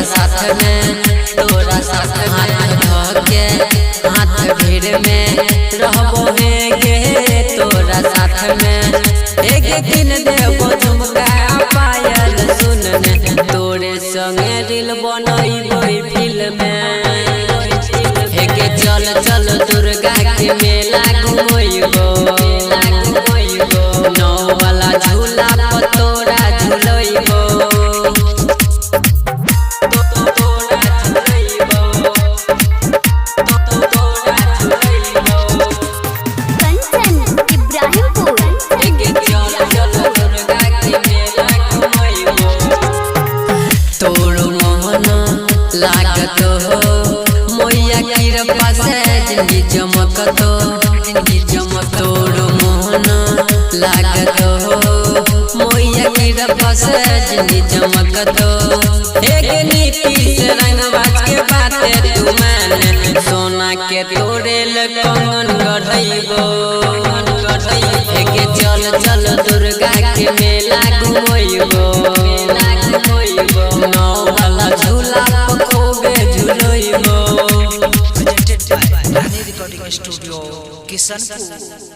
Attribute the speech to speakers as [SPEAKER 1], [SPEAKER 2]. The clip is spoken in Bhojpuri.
[SPEAKER 1] साथ में, तोरा साथ हाथ धके हाथ भीड़ में रहबो है गे तोरा साथ में। एक दिन देबो झुमका पायल सुनने, तोरे संगे दिल बनैबो फिल्म में। हे चल चल दुर्गा के मेला घुमैबो, नौ वाला झूला पर तोरा झुलैबो। तोरो मोहन लागत हो मैया की कृपा से जिंदगी चमकत हो, जिंदगी चमक। तोरो मोहन लागत हो मैया की कृपा से जिंदगी चमकत हो। एक नीति से रंगबाज के बातें तू माने, सोना के तोरे कंगन गढ़ैबो। चल चल दुर्गा के मेला घुमैबो, नौ वाला झूला पर खूबे झुलैबो।
[SPEAKER 2] Presented by Rani recording studio Kishanpur.